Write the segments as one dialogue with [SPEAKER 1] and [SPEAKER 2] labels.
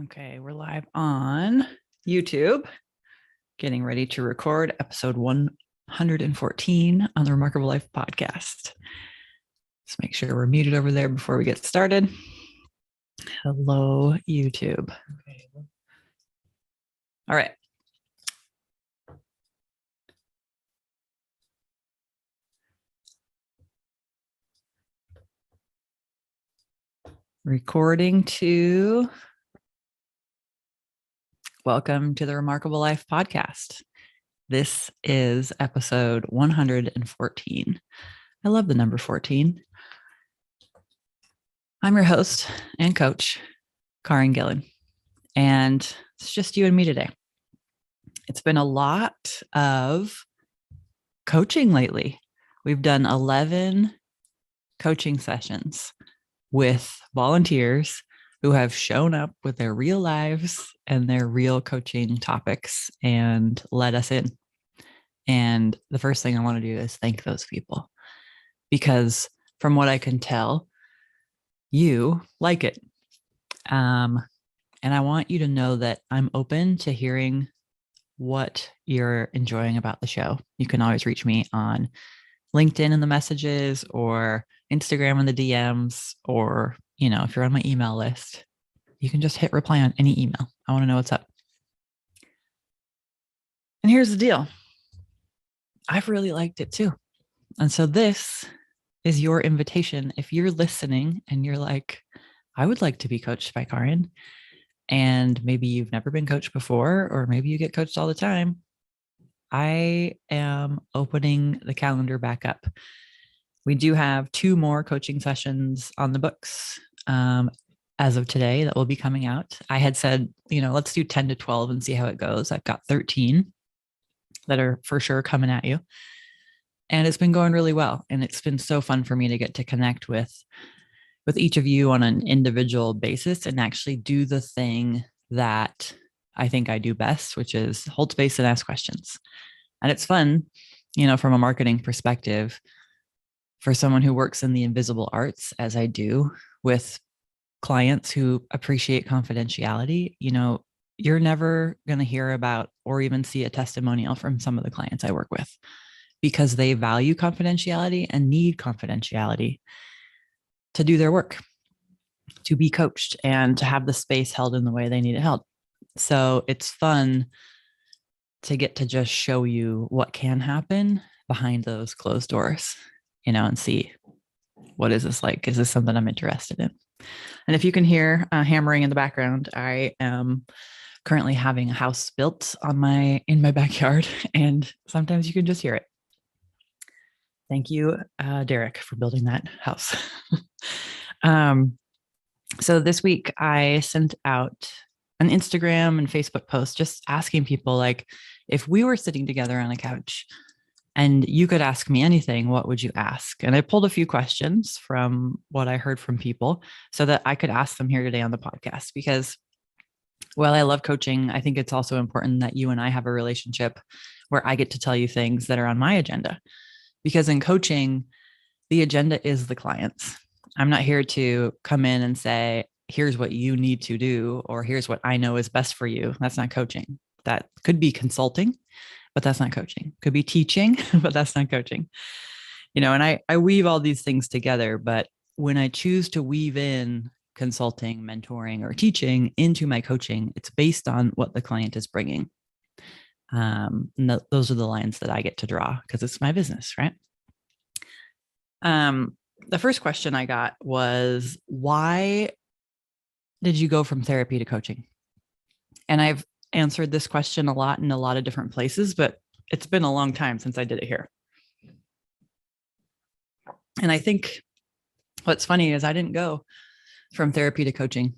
[SPEAKER 1] Okay, we're live on YouTube, getting ready to record episode 114 on the Remarkable Life podcast. Let's make sure we're muted over there before we get started. Hello, YouTube. Okay. All right. Recording to welcome to the Remarkable Life podcast. This is episode 114. I love the number 14. I'm your host and coach, Karin Gillen, and it's just you and me today. It's been a lot of coaching lately. We've done 11 coaching sessions with volunteers who have shown up with their real lives and their real coaching topics and let us in. And the first thing I want to do is thank those people, because from what I can tell, you like it. And I want you to know that I'm open to hearing what you're enjoying about the show. You can always reach me on LinkedIn in the messages or Instagram in the DMs, or, if you're on my email list, you can just hit reply on any email. I want to know what's up. And here's the deal. I've really liked it too. And so this is your invitation. If you're listening and you're like, I would like to be coached by Karin, and maybe you've never been coached before, or maybe you get coached all the time, I am opening the calendar back up. We do have 2 more coaching sessions on the books as of today that will be coming out. I had said, let's do 10 to 12 and see how it goes. I've got 13 that are for sure coming at you. And it's been going really well. And it's been so fun for me to get to connect with each of you on an individual basis and actually do the thing that I think I do best, which is hold space and ask questions. And it's fun, from a marketing perspective, for someone who works in the invisible arts, as I do, with clients who appreciate confidentiality. You're never going to hear about or even see a testimonial from some of the clients I work with, because they value confidentiality and need confidentiality to do their work, to be coached, and to have the space held in the way they need it held. So it's fun to get to just show you what can happen behind those closed doors, and see, what is this like? Is this something I'm interested in? And if you can hear hammering in the background, I am currently having a house built in my backyard, and sometimes you can just hear it. Thank you, Derek, for building that house. So this week I sent out an Instagram and Facebook post just asking people, like, if we were sitting together on a couch and you could ask me anything, what would you ask? And I pulled a few questions from what I heard from people so that I could ask them here today on the podcast, because while I love coaching, I think it's also important that you and I have a relationship where I get to tell you things that are on my agenda. Because in coaching, the agenda is the clients. I'm not here to come in and say, here's what you need to do, or here's what I know is best for you. That's not coaching. That could be consulting, but that's not coaching. Could be teaching, but that's not coaching. And I weave all these things together, but when I choose to weave in consulting, mentoring, or teaching into my coaching, it's based on what the client is bringing. Those are the lines that I get to draw because it's my business, right? The first question I got was, why did you go from therapy to coaching? And I've answered this question a lot in a lot of different places, but it's been a long time since I did it here. And I think what's funny is I didn't go from therapy to coaching.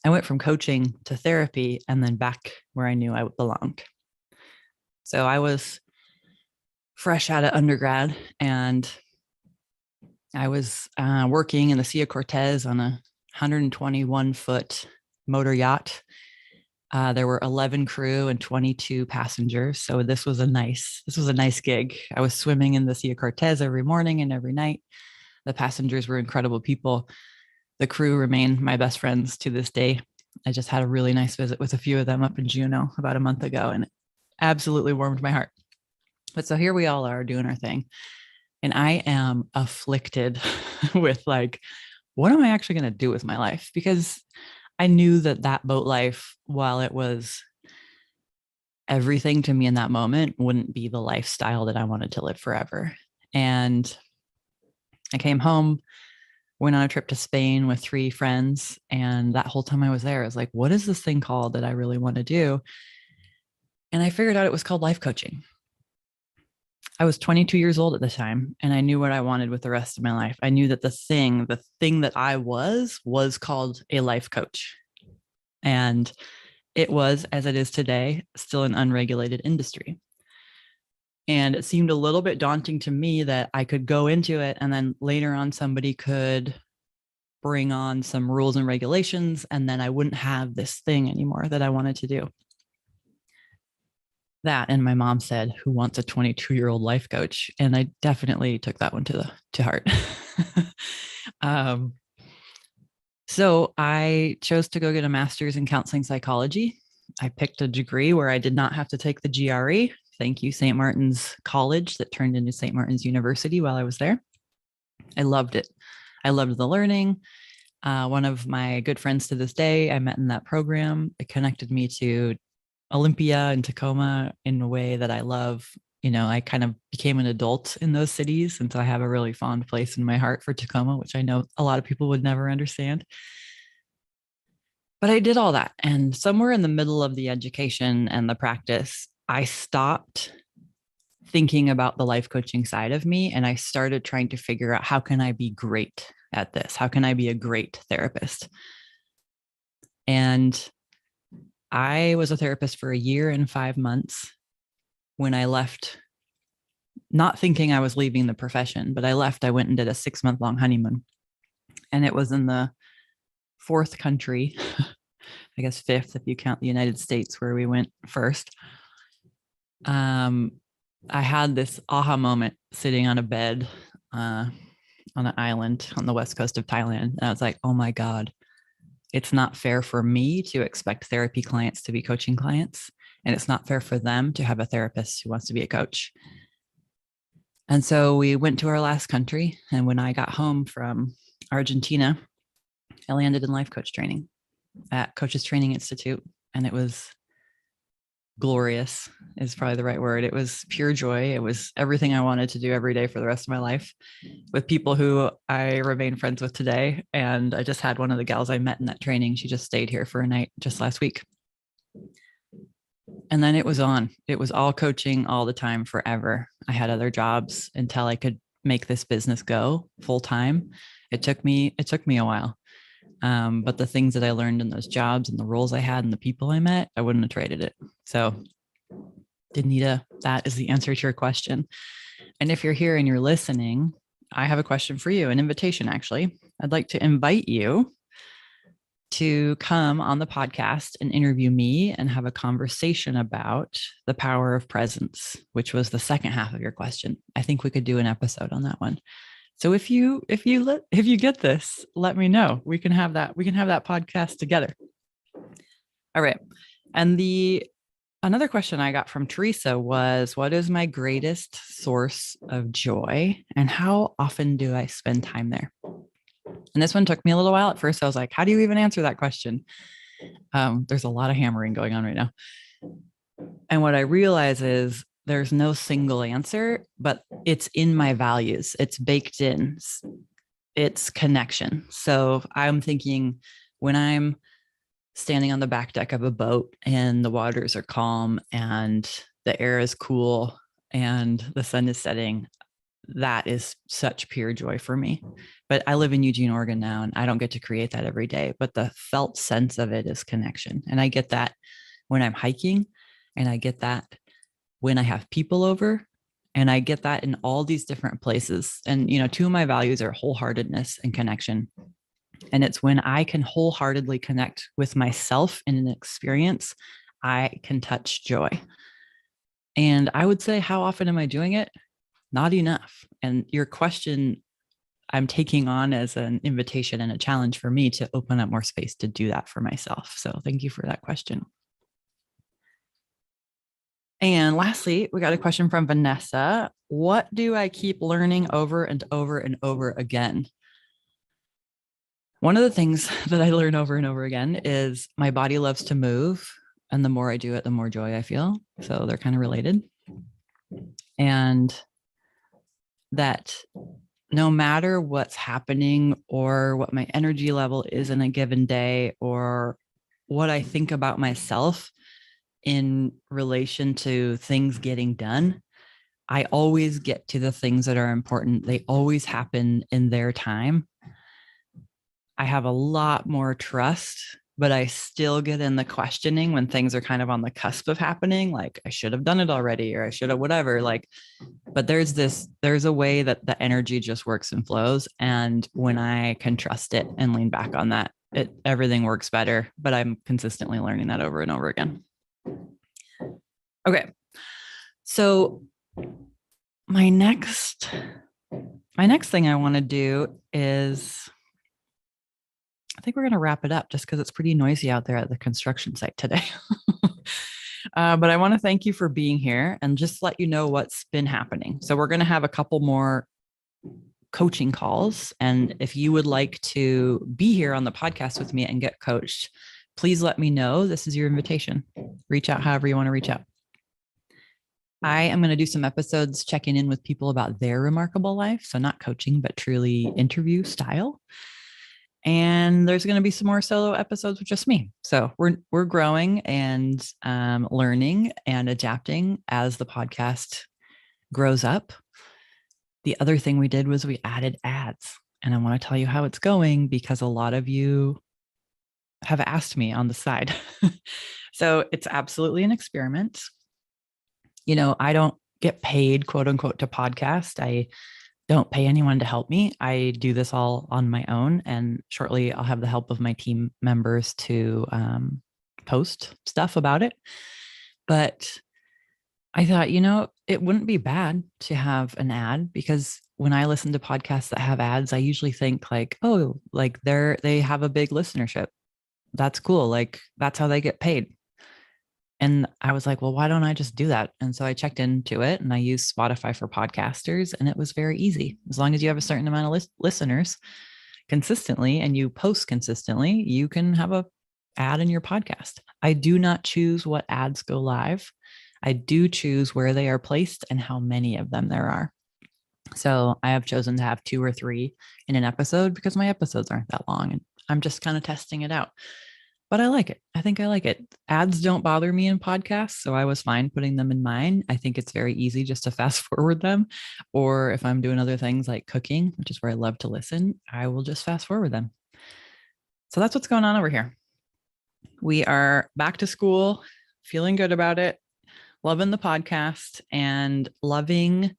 [SPEAKER 1] I went from coaching to therapy and then back where I knew I belonged. So I was fresh out of undergrad, and I was working in the Sea of Cortez on a 121-foot motor yacht. There were 11 crew and 22 passengers. So this was a nice gig. I was swimming in the Sea of Cortez every morning and every night. The passengers were incredible people. The crew remain my best friends to this day. I just had a really nice visit with a few of them up in Juneau about a month ago, and it absolutely warmed my heart. But so here we all are doing our thing. And I am afflicted with like, what am I actually going to do with my life? Because I knew that that boat life, while it was everything to me in that moment, wouldn't be the lifestyle that I wanted to live forever. And I came home, went on a trip to Spain with 3 friends. And that whole time I was there, I was like, what is this thing called that I really want to do? And I figured out it was called life coaching. I was 22 years old at the time, and I knew what I wanted with the rest of my life. I knew that the thing that I was called a life coach. And it was, as it is today, still an unregulated industry. And it seemed a little bit daunting to me that I could go into it and then later on somebody could bring on some rules and regulations, and then I wouldn't have this thing anymore that I wanted to do. That, and my mom said, who wants a 22-year-old life coach? And I definitely took that one to heart. So I chose to go get a master's in counseling psychology. I picked a degree where I did not have to take the GRE. Thank you, St. Martin's College, that turned into St. Martin's University while I was there. I loved it. I loved the learning. One of my good friends to this day, I met in that program. It connected me to Olympia and Tacoma in a way that I love. You know, I kind of became an adult in those cities. And so I have a really fond place in my heart for Tacoma, which I know a lot of people would never understand. But I did all that. And somewhere in the middle of the education and the practice, I stopped thinking about the life coaching side of me. And I started trying to figure out, how can I be great at this? How can I be a great therapist? And I was a therapist for 1 year and 5 months when I left, not thinking I was leaving the profession, but I left. I went and did a 6-month-long honeymoon. And it was in the 4th country, I guess 5th if you count the United States where we went first. I had this aha moment sitting on a bed on an island on the west coast of Thailand. And I was like, oh my God, it's not fair for me to expect therapy clients to be coaching clients. And it's not fair for them to have a therapist who wants to be a coach. And so we went to our last country. And when I got home from Argentina, I landed in life coach training at Coaches Training Institute. And it was glorious, is probably the right word. It was pure joy. It was everything I wanted to do every day for the rest of my life, with people who I remain friends with today. And I just had one of the gals I met in that training. She just stayed here for a night just last week. And then it was on. It was all coaching all the time forever. I had other jobs until I could make this business go full time. It took me a while. But the things that I learned in those jobs and the roles I had and the people I met, I wouldn't have traded it. So, Danita, that is the answer to your question. And if you're here and you're listening, I have a question for you, an invitation, actually. I'd like to invite you to come on the podcast and interview me and have a conversation about the power of presence, which was the second half of your question. I think we could do an episode on that one. So if you get this, let me know. We can have that podcast together. All right. And another question I got from Teresa was, what is my greatest source of joy and how often do I spend time there? And this one took me a little while. At first I was like, how do you even answer that question? There's a lot of hammering going on right now. And what I realize is there's no single answer, but it's in my values. It's baked in. It's connection. So I'm thinking, when I'm standing on the back deck of a boat and the waters are calm and the air is cool and the sun is setting, that is such pure joy for me. But I live in Eugene, Oregon now, and I don't get to create that every day. But the felt sense of it is connection. And I get that when I'm hiking, and I get that when I have people over, and I get that in all these different places. And, you know, 2 of my values are wholeheartedness and connection. And it's when I can wholeheartedly connect with myself in an experience, I can touch joy. And I would say, how often am I doing it? Not enough. And your question I'm taking on as an invitation and a challenge for me to open up more space to do that for myself. So thank you for that question. And lastly, we got a question from Vanessa. What do I keep learning over and over and over again? One of the things that I learn over and over again is my body loves to move. And the more I do it, the more joy I feel. So they're kind of related. And that no matter what's happening or what my energy level is in a given day or what I think about myself in relation to things getting done, I always get to the things that are important. They always happen in their time. I have a lot more trust, but I still get in the questioning when things are kind of on the cusp of happening. Like I should have done it already, or I should have whatever. Like, but there's a way that the energy just works and flows. And when I can trust it and lean back on that, everything works better. But I'm consistently learning that over and over again. Okay. So my next thing I want to do is, I think we're going to wrap it up just because it's pretty noisy out there at the construction site today. But I want to thank you for being here and just let you know what's been happening. So we're going to have a couple more coaching calls. And if you would like to be here on the podcast with me and get coached, please let me know. This is your invitation. Reach out however you want to reach out. I am going to do some episodes checking in with people about their remarkable life. So not coaching, but truly interview style. And there's going to be some more solo episodes with just me. So we're growing and learning and adapting as the podcast grows up. The other thing we did was we added ads. And I want to tell you how it's going because a lot of you have asked me on the side. So it's absolutely an experiment. You know, I don't get paid, quote unquote, to podcast. I don't pay anyone to help me. I do this all on my own. And shortly I'll have the help of my team members to post stuff about it. But I thought, you know, it wouldn't be bad to have an ad because when I listen to podcasts that have ads, I usually think like, oh, like they have a big listenership. That's cool. Like that's how they get paid. And I was like, well, why don't I just do that? And so I checked into it and I used Spotify for podcasters and it was very easy. As long as you have a certain amount of listeners consistently and you post consistently, you can have a ad in your podcast. I do not choose what ads go live. I do choose where they are placed and how many of them there are. So I have chosen to have 2 or 3 in an episode because my episodes aren't that long and I'm just kind of testing it out. But I like it. I think I like it. Ads don't bother me in podcasts, so I was fine putting them in mine. I think it's very easy just to fast forward them. Or if I'm doing other things like cooking, which is where I love to listen, I will just fast forward them. So that's what's going on over here. We are back to school, feeling good about it, loving the podcast and loving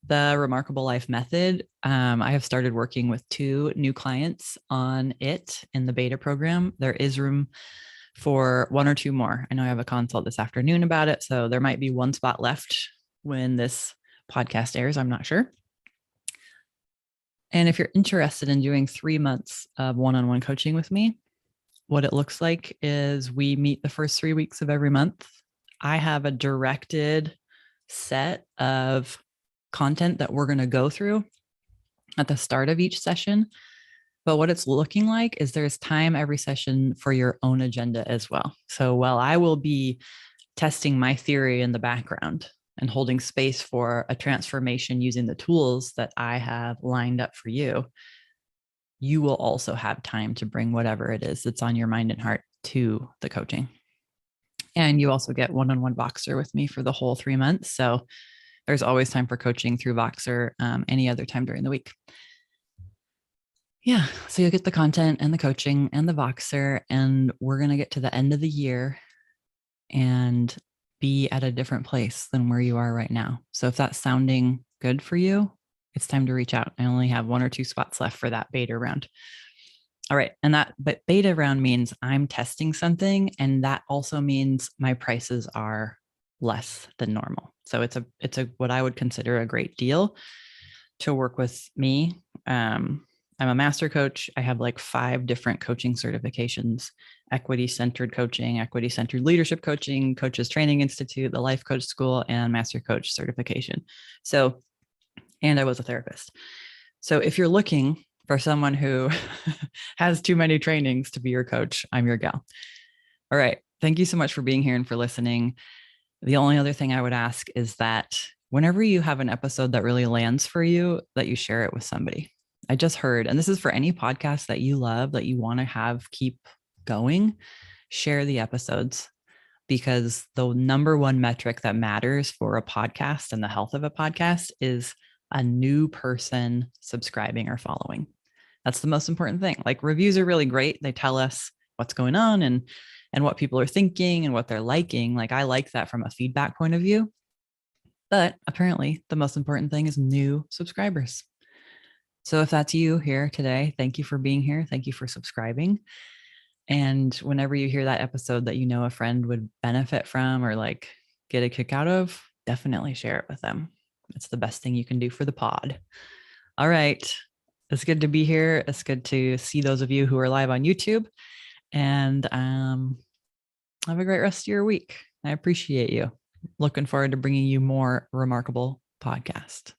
[SPEAKER 1] the Remarkable Life method. I have started working with 2 new clients on it in the beta program. There is room for 1 or 2 more. I know I have a consult this afternoon about it, so there might be 1 spot left when this podcast airs. I'm not sure. And if you're interested in doing 3 months of one-on-one coaching with me, what it looks like is we meet the first 3 weeks of every month. I have a directed set of content that we're going to go through at the start of each session. But what it's looking like is there's time every session for your own agenda as well. So while I will be testing my theory in the background and holding space for a transformation using the tools that I have lined up for you, you will also have time to bring whatever it is that's on your mind and heart to the coaching. And you also get one-on-one Voxer with me for the whole 3 months. So there's always time for coaching through Voxer any other time during the week. Yeah, so you'll get the content and the coaching and the Voxer, and we're going to get to the end of the year and be at a different place than where you are right now. So if that's sounding good for you, it's time to reach out. I only have 1 or 2 spots left for that beta round. All right. And but beta round means I'm testing something. And that also means my prices are less than normal. So it's a what I would consider a great deal to work with me. I'm a master coach. I have like 5 different coaching certifications: equity centered coaching, equity centered leadership coaching, Coaches Training Institute, the Life Coach School, and Master Coach certification. So, and I was a therapist. So if you're looking for someone who has too many trainings to be your coach, I'm your gal. All right. Thank you so much for being here and for listening. The only other thing I would ask is that whenever you have an episode that really lands for you, that you share it with somebody. I just heard, and this is for any podcast that you love, that you want to have keep going, share the episodes, because the number one metric that matters for a podcast and the health of a podcast is a new person subscribing or following. That's the most important thing. Like, reviews are really great. They tell us what's going on and what people are thinking and what they're liking. Like, I like that from a feedback point of view. But apparently the most important thing is new subscribers. So if that's you here today, thank you for being here. Thank you for subscribing. And whenever you hear that episode that you know a friend would benefit from or like get a kick out of, definitely share it with them. It's the best thing you can do for the pod. All right. It's good to be here. It's good to see those of you who are live on YouTube. And have a great rest of your week. I appreciate you. Looking forward to bringing you more remarkable podcast.